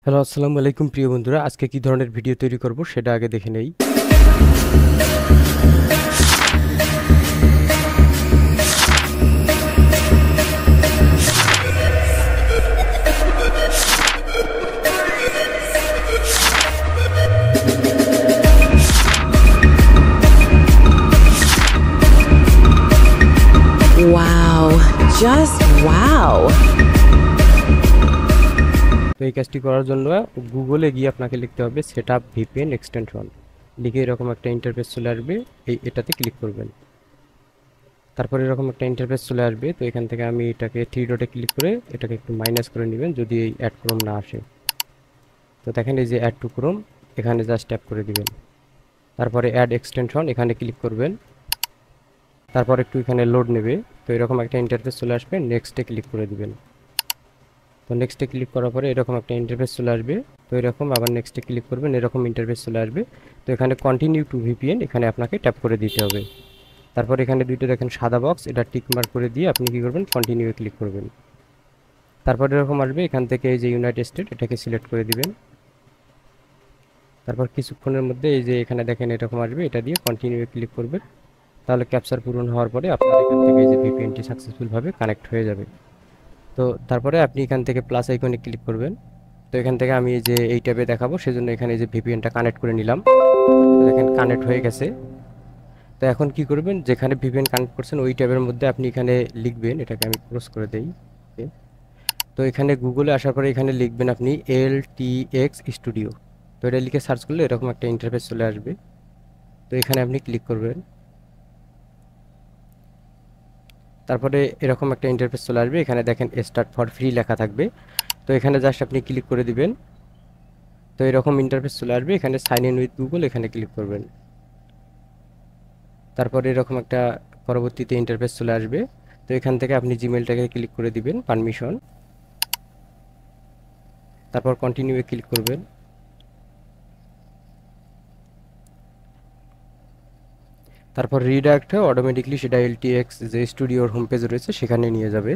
Hello, আসসালামু আলাইকুম প্রিয় বন্ধুরা। আজকে কি ধরনের ভিডিও তৈরি করব সেটা আগে দেখে নেই। Wow, just wow. তো এই কাজটি করার জন্য গুগলে গিয়ে আপনাকে লিখতে হবে সেটআপ ভিপিএন এক্সটেনশন। লিখে এরকম একটা ইন্টারফেস চলে আসবে, এটাতে ক্লিক করবেন। তারপর এরকম একটা ইন্টারফেস চলে আসবে। তো এখান থেকে আমি এটাকে থ্রি ডটে ক্লিক করে এটাকে একটু মাইনাস করে নেবেন যদি এই অ্যাড ক্রোম না আসে। তো দেখেন এই যে অ্যাড টু ক্রোম, এখানে জাস্ট ট্যাপ করে দিবেন। তারপরে অ্যাড এক্সটেনশন এখানে ক্লিক করবেন। তারপর একটু এখানে লোড নেবে। তো এরকম একটা ইন্টারফেস চলে আসবে, নেক্সটে ক্লিক করে দিবেন। তো নেক্সটে ক্লিক করার পরে এরকম একটা ইন্টারফেস চলে আসবে। তো এরকম আবার নেক্সটে ক্লিক করবেন, এরকম ইন্টারফেস চলে আসবে। তো এখানে কন্টিনিউ টু ভিপিএন এখানে আপনাকে ট্যাপ করে দিতে হবে। তারপর এখানে দুইটা দেখেন সাদা বক্স, এটা টিক মার্ক করে দিয়ে আপনি কি করবেন, কন্টিনিউ ক্লিক করবেন। তারপর এরকম আসবে, এখান থেকে এই যে ইউনাইটেড স্টেট এটাকে সিলেক্ট করে দিবেন। তারপর কিছুক্ষণের মধ্যে এই যে এখানে দেখেন এরকম আসবে, এটা দিয়ে কন্টিনিউ ক্লিক করবেন। তাহলে ক্যাপচার পূরণ হওয়ার পরে আপনার এখান থেকে এই যে ভিপিএনটি সাকসেসফুলভাবে কানেক্ট হয়ে যাবে। তো তারপরে আপনি এখান থেকে প্লাস আইকনে ক্লিক করবেন। তো এখান থেকে আমি এই যে এই ট্যাবে দেখাবো সেজন্য এখানে এই যে ভিপিএনটা কানেক্ট করে নিলাম। তো দেখেন কানেক্ট হয়ে গেছে। তো এখন কি করবেন, যেখানে ভিপিএন কানেক্ট করছেন ওই ট্যাবের মধ্যে আপনি এখানে লিখবেন, এটাকে আমি ক্লোজ করে দেই। ওকে। তো এখানে গুগলে আসার পরে এখানে লিখবেন আপনি LTX স্টুডিও। তো এটা লিখে সার্চ করলে এরকম একটা ইন্টারফেস চলে আসবে। তো এখানে আপনি ক্লিক করবেন। তারপরে এরকম একটা ইন্টারফেস চলে আসবে, এখানে দেখেন স্টার্ট ফর ফ্রি লেখা থাকবে। তো এখানে জাস্ট আপনি ক্লিক করে দিবেন। তো এরকম ইন্টারফেস চলে আসবে, এখানে সাইন ইন উইথ গুগল এখানে ক্লিক করবেন। তারপরে এরকম একটা পরবর্তীতে ইন্টারফেস চলে আসবে। তো এখান থেকে আপনি জিমেলটাকে ক্লিক করে দিবেন, পারমিশন। তারপর কন্টিনিউ এ ক্লিক করবেন। তারপর রিডাইরেক্ট হয়ে অটোমেটিকলি সেটা LTX যে স্টুডিওর হোম পেজ রয়েছে সেখানে নিয়ে যাবে।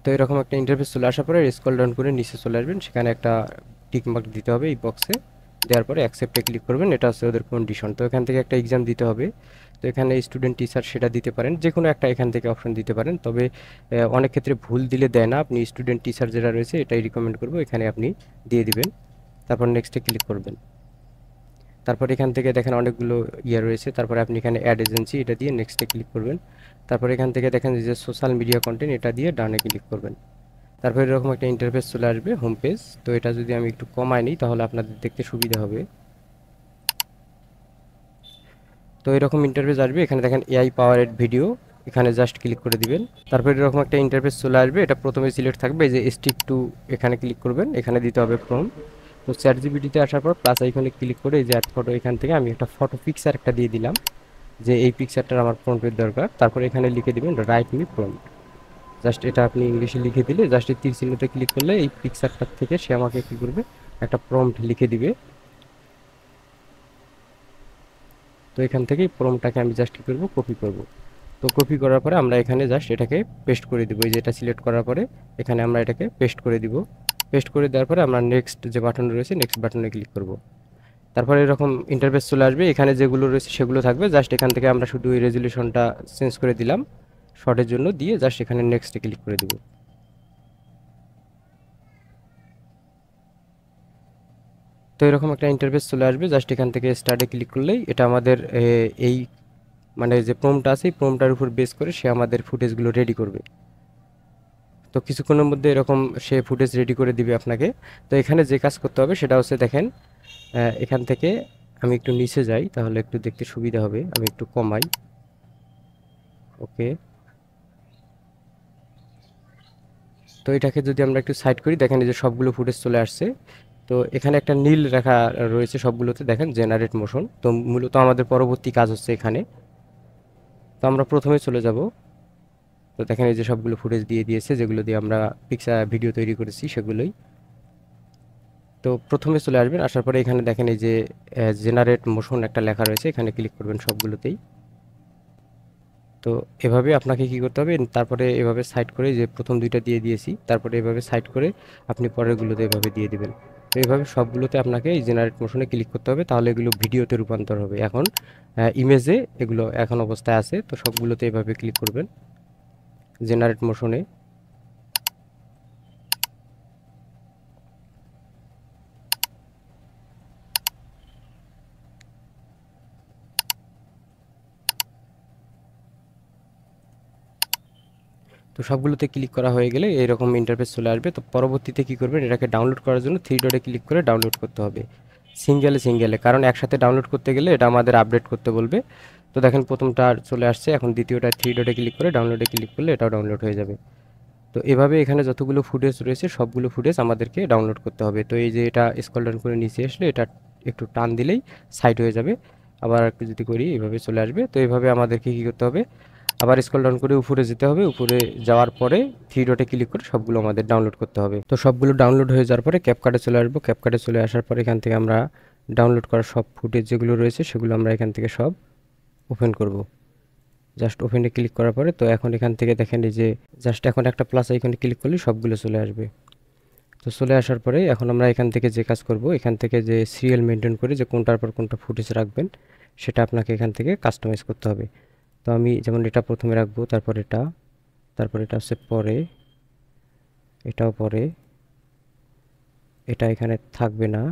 তো এরকম একটা ইন্টারফেস চলে আসার পরে স্ক্রল ডাউন করে নিচে চলে আসবেন, সেখানে একটা টিক মার্ক দিতে হবে এই বক্সে। দেওয়ার পরে অ্যাকসেপ্টে ক্লিক করবেন, এটা হচ্ছে ওদের কন্ডিশন। তো এখান থেকে একটা এক্সাম দিতে হবে। তো এখানে স্টুডেন্ট টিচার সেটা দিতে পারেন, যে কোনো একটা এখান থেকে অপশন দিতে পারেন। তবে অনেক ক্ষেত্রে ভুল দিলে দেয় না, আপনি স্টুডেন্ট টিচার যেটা রয়েছে এটাই রিকমেন্ড করবো, এখানে আপনি দিয়ে দিবেন। তারপর নেক্সটে ক্লিক করবেন। তারপর এখান থেকে দেখেন অনেকগুলো ইয়ে রয়েছে, তারপরে আপনি এখানে অ্যাড এজেন্সি এটা দিয়ে নেক্সটে ক্লিক করবেন। তারপর এখান থেকে দেখেন যে সোশ্যাল মিডিয়া কন্টেন্ট এটা দিয়ে ডানে ক্লিক করবেন। তারপর এরকম একটা ইন্টারফেস চলে আসবে, হোম পেজ। তো এটা যদি আমি একটু কমাই নিই তাহলে আপনাদের দেখতে সুবিধা হবে। তো এরকম ইন্টারফেস আসবে, এখানে দেখেন AI পাওয়ারেড ভিডিও, এখানে জাস্ট ক্লিক করে দিবেন। তারপর এরকম একটা ইন্টারফেস চলে আসবে, এটা প্রথমে সিলেক্ট থাকবে যে স্টিক টু, এখানে ক্লিক করবেন, এখানে দিতে হবে ফ্রম। তো চ্যাটজিপিটিতে আসার পর প্লাস আইকনে ক্লিক করে এই যে অ্যাড ফটো, এখান থেকে আমি একটা ফটো পিকচার একটা দিয়ে দিলাম যে এই পিকচারটার আমার প্রম্পটের দরকার। তারপর এখানে লিখে দিবেন রাইট মি প্রম্পট। জাস্ট এটা আপনি ইংলিশে লিখে দিলে জাস্ট এই তীর চিহ্নতে ক্লিক করলে এই পিকচারটার থেকে সে আমাকে কী করবে, একটা প্রম্পট লিখে দিবে। তো এখান থেকে প্রম্পটটাকে আমি জাস্ট কী করবো, কপি করব। তো কপি করার পরে আমরা এখানে জাস্ট এটাকে পেস্ট করে দিব। এই যে এটা সিলেক্ট করার পরে এখানে আমরা এটাকে পেস্ট করে দিব। পেস্ট করে দেওয়ার পরে আমরা নেক্সট যে বাটন রয়েছে নেক্সট বাটনে ক্লিক করব। তারপরে এরকম ইন্টারফেস চলে আসবে, এখানে যেগুলো রয়েছে সেগুলো থাকবে। জাস্ট এখান থেকে আমরা শুধু এই রেজুলেশনটা চেঞ্জ করে দিলাম শর্টের জন্য, দিয়ে জাস্ট এখানে নেক্সটে ক্লিক করে দিব। তো এরকম একটা ইন্টারফেস চলে আসবে, জাস্ট এখান থেকে স্টার্টে ক্লিক করলেই এটা আমাদের এই মানে যে প্রম্পটটা আছে এই প্রম্পটটার উপর বেস করে সে আমাদের ফুটেজগুলো রেডি করবে। তো কিছুক্ষণের মধ্যে এরকম সে ফুটেজ রেডি করে দিবে আপনাকে। তো এখানে যে কাজ করতে হবে সেটা হচ্ছে দেখেন, এখান থেকে আমি একটু নিচে যাই তাহলে একটু দেখতে সুবিধা হবে, আমি একটু কমাই। ওকে। তো এটাকে যদি আমরা একটু সাইড করি, দেখেন এই যে সবগুলো ফুটেজ চলে আসছে। তো এখানে একটা নীল রেখা রয়েছে সবগুলোতে, দেখেন জেনারেট মোশন। তো মূলত আমাদের পরবর্তী কাজ হচ্ছে এখানে। তো আমরা প্রথমে চলে যাব। তো দেখেন এই যে সবগুলো ফুটেজ দিয়ে দিয়েছে যেগুলো দিয়ে আমরা পিকচার ভিডিও তৈরি করেছি সেগুলোই। তো প্রথমে চলে আসবেন, আসার পরে এখানে দেখেন এই যে জেনারেট মোশন একটা লেখা রয়েছে, এখানে ক্লিক করবেন সবগুলোতেই। তো তো এভাবে আপনাকে কি করতে হবে, তারপরে এভাবে সাইড করে, যে প্রথম দুইটা দিয়ে দিয়েছি, তারপরে এভাবে সাইড করে আপনি পরেরগুলোতে এভাবে দিয়ে দিবেন। তো এইভাবে সবগুলোতে আপনাকে এই জেনারেট মোশনে ক্লিক করতে হবে, তাহলে এগুলো ভিডিওতে রূপান্তর হবে। এখন ইমেজে এগুলো এখন অবস্থায় আছে, তো সবগুলোতে এভাবে ক্লিক করবেন জেনারেট মোশনে। তো সবগুলোতে ক্লিক করা হয়ে গেলে এরকম ইন্টারফেস চলে আসবে। তো পরবর্তীতে কি করবেন, এটাকে ডাউনলোড করার জন্য থ্রি ডটে ক্লিক করে ডাউনলোড করতে হবে সিঙ্গেলে, কারণ একসাথে ডাউনলোড করতে গেলে এটা আমাদের আপডেট করতে বলবে। তো দেখেন প্রথমটা চলে আসছে, এখন দ্বিতীয়টা থ্রি ডটে ক্লিক করে ডাউনলোডে ক্লিক করলে এটাও ডাউনলোড হয়ে যাবে। তো এভাবে এখানে যতগুলো ফুটেজ রয়েছে সবগুলো ফুটেজ আমাদেরকে ডাউনলোড করতে হবে। তো এই যে এটা স্ক্রল ডাউন করে নিচে আসলে এটা একটু টান দিলেই সাইড হয়ে যাবে। আবার একটু যদি করি এভাবে চলে আসবে। তো এইভাবে আমাদেরকে কী করতে হবে, আবার স্ক্রল ডাউন করে উপরে যেতে হবে, উপরে যাওয়ার পরে থ্রি ডটে ক্লিক করে সবগুলো আমাদের ডাউনলোড করতে হবে। তো সবগুলো ডাউনলোড হয়ে যাওয়ার পরে ক্যাপকাটে চলে আসবো। ক্যাপকাটে চলে আসার পরে এখান থেকে আমরা ডাউনলোড করা সব ফুটেজ যেগুলো রয়েছে সেগুলো আমরা এখান থেকে সব ওপেন করব। জাস্ট ওপেনে ক্লিক করার পরে তো এখন এখান থেকে দেখেন এই যে জাস্ট এখন একটা প্লাস আইকনে ক্লিক করলে সবগুলো চলে আসবে। তো চলে আসার পরে এখন আমরা এখান থেকে যে কাজ করব, এখান থেকে যে সিরিয়াল মেনটেন করে যে কোনটার পর কোনটা ফুটেজ রাখবেন সেটা আপনাকে এখান থেকে কাস্টমাইজ করতে হবে। তো আমি যেমন এটা প্রথমে রাখবো, তারপর এটা হচ্ছে পরে, এটাও পরে, এটা এখানে থাকবে না,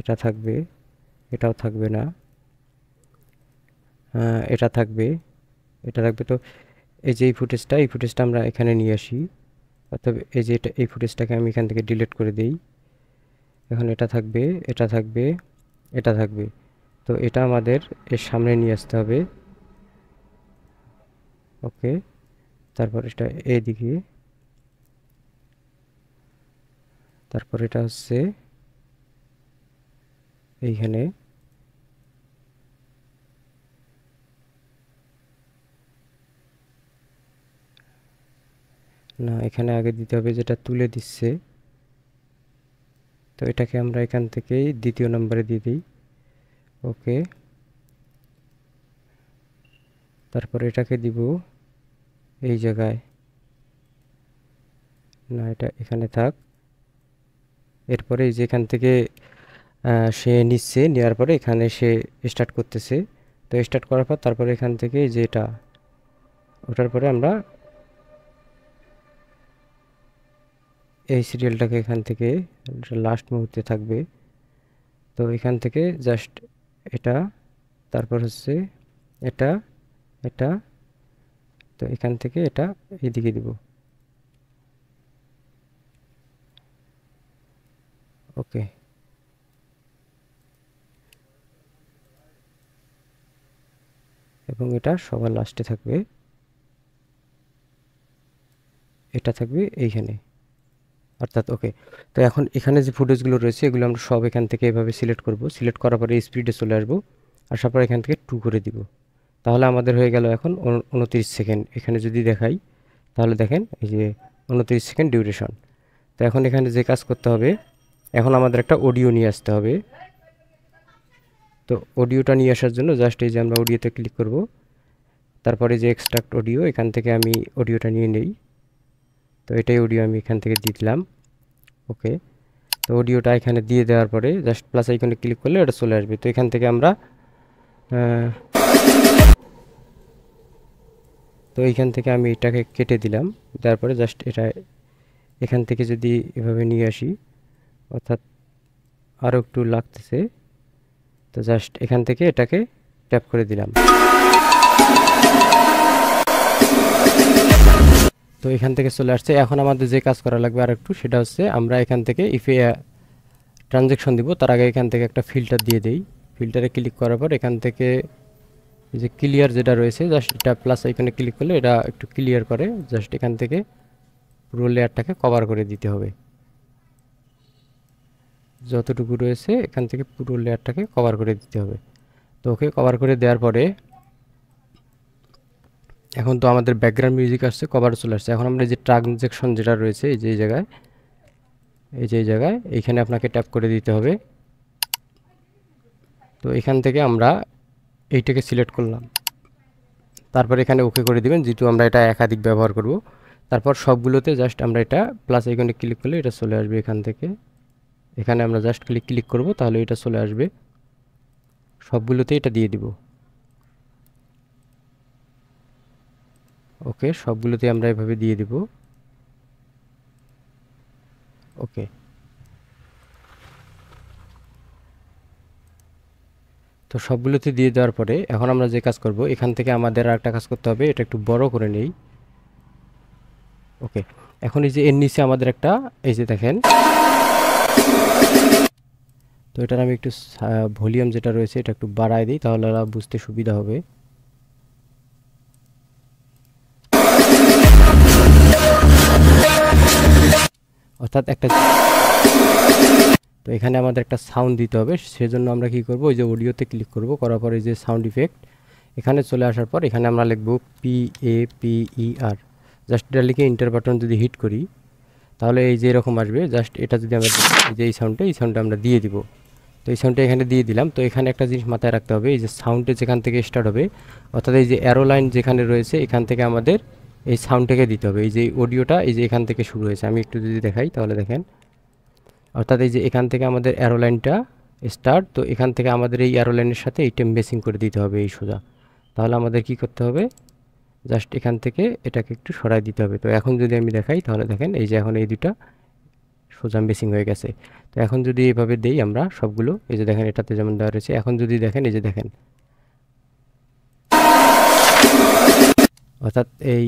এটা থাকবে, এটাও থাকবে না, এটা থাকবে, এটা থাকবে। তো এই যে এই ফুটেজটা আমরা এখানে নিয়ে আসি, অর্থাৎ এই যে এই ফুটেজটাকে আমি এখান থেকে ডিলিট করে দিই। এখন এটা থাকবে, এটা থাকবে, এটা থাকবে। তো এটা আমাদের এর সামনে নিয়ে আসতে হবে। ওকে, তারপর এটা এইদিকে, তারপর এটা হচ্ছে এইখানে, না এখানে আগে দিতে হবে যেটা তুলে দিচ্ছে। তো এটাকে আমরা এখান থেকেই দ্বিতীয় নম্বরে দিয়ে দিই। ওকে, তারপর এটাকে দিব এই জায়গায়, না এটা এখানে থাক। এরপরে এই যে এখান থেকে সে নিচ্ছে, নেওয়ার পরে এখানে সে স্টার্ট করতেছে। তো স্টার্ট করার পর তারপরে এখান থেকে যে এটা ওঠার পরে আমরা এই সিরিয়ালটাকে এখান থেকে লাস্ট মুহূর্তে থাকবে। তো এখান থেকে জাস্ট এটা, তারপর হচ্ছে এটা, এটা, তো এখান থেকে এটা এইদিকে দিব। ওকে, এবং এটা সবার লাস্টে থাকবে, এটা থাকবে এইখানে অর্থাৎ। ওকে, তো এখন এখানে যে ফুটেজগুলো রয়েছে এগুলো আমরা সব এখান থেকে এভাবে সিলেক্ট করব। সিলেক্ট করার পরে স্পিডে চলে আসবো, আসার পর এখান থেকে 2 করে দিব। তাহলে আমাদের হয়ে গেল এখন 29 সেকেন্ড। এখানে যদি দেখাই তাহলে দেখেন এই যে 29 সেকেন্ড ডিউরেশন। তো এখন এখানে যে কাজ করতে হবে, এখন আমাদের একটা অডিও নিয়ে আসতে হবে। তো অডিওটা নিয়ে আসার জন্য জাস্ট এই যে আমরা অডিওতে ক্লিক করব, তারপরে যে এক্সট্রাক্ট অডিও, এখান থেকে আমি অডিওটা নিয়ে নেই। তো এটাই অডিও আমি এখান থেকে দিয়ে দিলাম। ওকে, তো অডিওটা এখানে দিয়ে দেওয়ার পরে জাস্ট প্লাস আইকনে ক্লিক করলে এটা চলে আসবে। তো এখান থেকে আমরা তো এইখান থেকে আমি এটাকে কেটে দিলাম, তারপরে জাস্ট এটা এখান থেকে যদি এভাবে নিয়ে আসি, অর্থাৎ আরও একটু লাগতেছে, তো জাস্ট এখান থেকে এটাকে ট্যাপ করে দিলাম। তো এখান থেকে চলে আসছে। এখন আমাদের যে কাজ করা লাগবে আর একটু, সেটা হচ্ছে আমরা এখান থেকে ইফে ট্রানজ্যাকশন দিব তার আগে এখান থেকে একটা ফিল্টার দিয়ে দেই। ফিল্টারে ক্লিক করার পর এখান থেকে এই যে ক্লিয়ার যেটা রয়েছে, জাস্ট এটা প্লাস এখানে ক্লিক করলে এটা একটু ক্লিয়ার করে। জাস্ট এখান থেকে পুরো লেয়ারটাকে কভার করে দিতে হবে, যতটুকু রয়েছে এখান থেকে পুরো লেয়ারটাকে কভার করে দিতে হবে। তো ওকে, কভার করে দেওয়ার পরে এখন তো আমাদের ব্যাকগ্রাউন্ড মিউজিক আসছে, কভার চলে আসছে। এখন আমরা যে ট্রানজ্যাকশন যেটা রয়েছে এই যে এই জায়গায়, এইখানে আপনাকে ট্যাপ করে দিতে হবে। তো এখান থেকে আমরা এইটাকে সিলেক্ট করলাম, তারপর এখানে ওকে করে দিবেন, যেহেতু আমরা এটা একাধিক ব্যবহার করব। তারপর সবগুলোতে জাস্ট আমরা এটা প্লাস আইকনে ক্লিক করলে এটা চলে আসবে এখান থেকে। এখানে আমরা জাস্ট ক্লিক করব, তাহলে এটা চলে আসবে। সবগুলোতে এটা দিয়ে দিব। ওকে, সবগুলোতে আমরা এভাবে দিয়ে দিব। ওকে, তো সবগুলোতে দিয়ে দেওয়ার পরে এখন আমরা যে কাজ করব, এখান থেকে আমাদের আর একটা কাজ করতে হবে, এটা একটু বড় করে নেই। ওকে, এখন এই যে এর নিচে আমাদের একটা, এই যে দেখেন, তো এটার আমি একটু ভলিউম যেটা রয়েছে এটা একটু বাড়ায় দিই, তাহলে বুঝতে সুবিধা হবে। অর্থাৎ একটা, তো এখানে আমাদের একটা সাউন্ড দিতে হবে, সেজন্য আমরা কি করব, ওই যে অডিওতে ক্লিক করব, করার পরে যে সাউন্ড ইফেক্ট এখানে চলে আসার পর এখানে আমরা লিখব PAPER। জাস্ট এটা লিখে এন্টার বাটন যদি হিট করি তাহলে এই যে এরকম আসবে। জাস্ট এটা যদি আমরা এই যে এই সাউন্ডটা আমরা দিয়ে দিব। তো এই সাউন্ডটা এখানে দিয়ে দিলাম। তো এখানে একটা জিনিস মাথায় রাখতে হবে, এই যে সাউন্ডে যেখান থেকে স্টার্ট হবে, অর্থাৎ এই যে অ্যারো লাইন যেখানে রয়েছে এখান থেকে আমাদের এই সাউন্ডটাকে দিতে হবে। এই যে অডিওটা এই যে এখান থেকে শুরু হয়েছে, আমি একটু যদি দেখাই তাহলে দেখেন, অর্থাৎ এই যে এখান থেকে আমাদের অ্যারো লাইনটা স্টার্ট, তো এখান থেকে আমাদের এই অ্যারো লাইনের সাথে এইটা মেসিং করে দিতে হবে এই সোজা। তাহলে আমাদের কি করতে হবে, জাস্ট এখান থেকে এটাকে একটু সরাই দিতে হবে। তো এখন যদি আমি দেখাই তাহলে দেখেন এই যে এখন এই দুটা সোজা মেসিং হয়ে গেছে। তো এখন যদি এইভাবে দেই আমরা সবগুলো, এই যে দেখেন এটাতে যেমন দেওয়া রয়েছে, এখন যদি দেখেন এই যে দেখেন, অর্থাৎ এই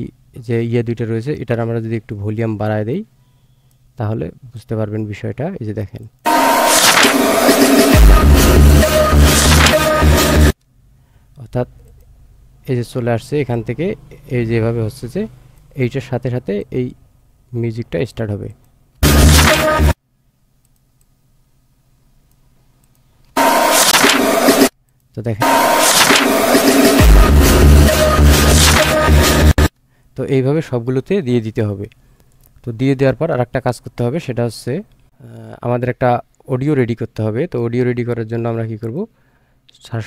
যে দুইটা রয়েছে এটার আমরা যদি একটু ভলিউম বাড়ায় দেই তাহলে বুঝতে পারবেন বিষয়টা। এই যে দেখেন, অর্থাৎ এই যে চলে আসছে এখান থেকে, এই যেভাবে হচ্ছে যে এইটার সাথে সাথে এই মিউজিকটা স্টার্ট হবে। তো দেখেন, তো এইভাবে সবগুলোতে দিয়ে দিতে হবে। তো দিয়ে দেওয়ার পর আর একটা কাজ করতে হবে, সেটা হচ্ছে আমাদের একটা অডিও রেডি করতে হবে। তো অডিও রেডি করার জন্য আমরা কি করব,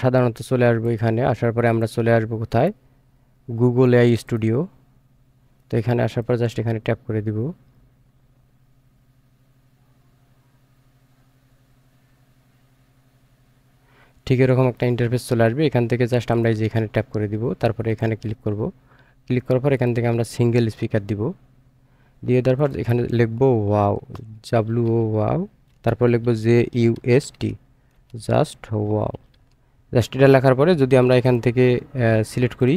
সাধারণত চলে আসবো এখানে, আসার পরে আমরা চলে আসবো কোথায়, গুগল এআই স্টুডিও। তো এখানে আসার পর জাস্ট এখানে ট্যাপ করে দিব। ঠিক এরকম একটা ইন্টারফেস চলে আসবে। এখান থেকে জাস্ট আমরা এই যে এখানে ট্যাপ করে দিব, তারপরে এখানে ক্লিক করব। ক্লিক করার পর এখান থেকে আমরা সিঙ্গেল স্পিকার দিব। দিয়ে দেওয়ার পর এখানে লিখবো ওয়াও, WOW, তারপর লিখবো JUST, জাস্ট ওয়াও। জাস্ট এটা লেখার পরে যদি আমরা এখান থেকে সিলেক্ট করি,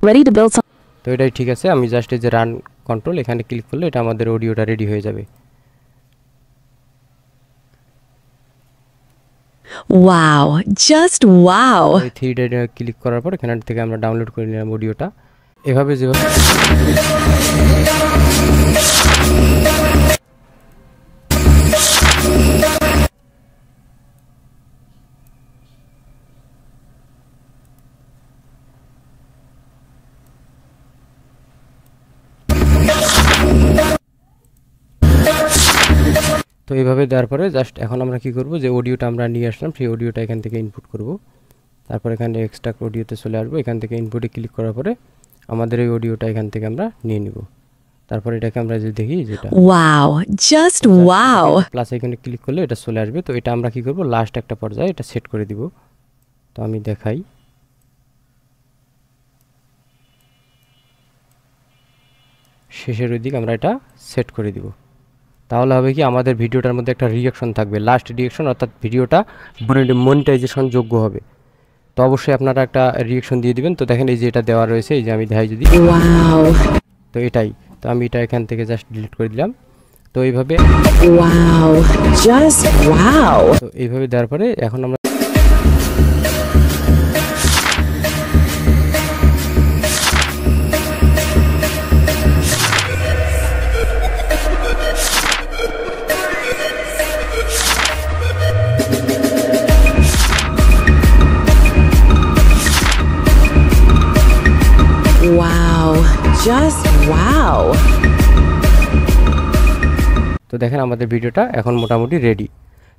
Ready to build some. তো এটাই ঠিক আছে। আমি জাস্ট এই যে রান কন্ট্রোল এখানে ক্লিক করলে এটা আমাদের অডিওটা রেডি হয়ে যাবে। Wow, just wow. এই থ্রি ডটে ক্লিক করার পর এখান থেকে আমরা ডাউনলোড করে নিলাম অডিওটা। এভাবে যেভাবে তো এইভাবে দেওয়ার পরে জাস্ট এখন আমরা কি করব, যে অডিওটা আমরা নিয়ে আসলাম সেই অডিওটা এখান থেকে ইনপুট করব। তারপর এখানে এক্সট্রাক্ট অডিওতে চলে আসবো, এখান থেকে ইনপুটে ক্লিক করার পরে আমাদের এই অডিওটা এখান থেকে আমরা নিয়ে নিব। তারপর এটাকে আমরা যদি দেখি যেটা Wow, just wow. প্লাস আইকনে ক্লিক করলে এটা চলে আসবে। তো এটা আমরা কি করব, লাস্ট একটা পর্যায়ে এটা সেট করে দিব। তো আমি দেখাই, শেষের ওই দিক আমরা এটা সেট করে দিব। তাহলে হবে কি, আমাদের ভিডিওটার মধ্যে একটা রিঅ্যাকশন থাকবে, লাস্ট রিঅ্যাকশন, অর্থাৎ ভিডিওটা মনিটাইজেশন যোগ্য হবে। তো অবশ্যই আপনারা একটা রিঅ্যাকশন দিয়ে দিবেন। তো দেখেন এই যে এটা দেওয়া রয়েছে, এই যে আমি দেখাই যদি, Wow, তো এটাই। তো আমি এটা এখান থেকে জাস্ট ডিলিট করে দিলাম। তো এইভাবে wow, just wow. তো এইভাবে দেওয়ার পরে এখন আমরা Wow, just wow. তো দেখেন আমাদের ভিডিওটা এখন মোটামুটি রেডি।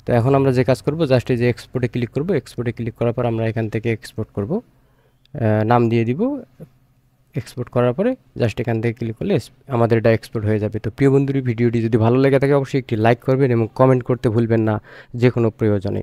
তো এখন আমরা যে কাজ করব, জাস্ট এই যে এক্সপোর্টে ক্লিক করব। এক্সপোর্টে ক্লিক করার পর আমরা এখান থেকে এক্সপোর্ট করব, নাম দিয়ে দিব এক্সপোর্ট করার পরে জাস্ট এখান থেকে ক্লিক করলে আমাদের এটা এক্সপোর্ট হয়ে যাবে। তো প্রিয় বন্ধুরা, ভিডিওটি যদি ভালো লেগে থাকে অবশ্যই একটি লাইক করবেন এবং কমেন্ট করতে ভুলবেন না যে কোনো প্রয়োজনে।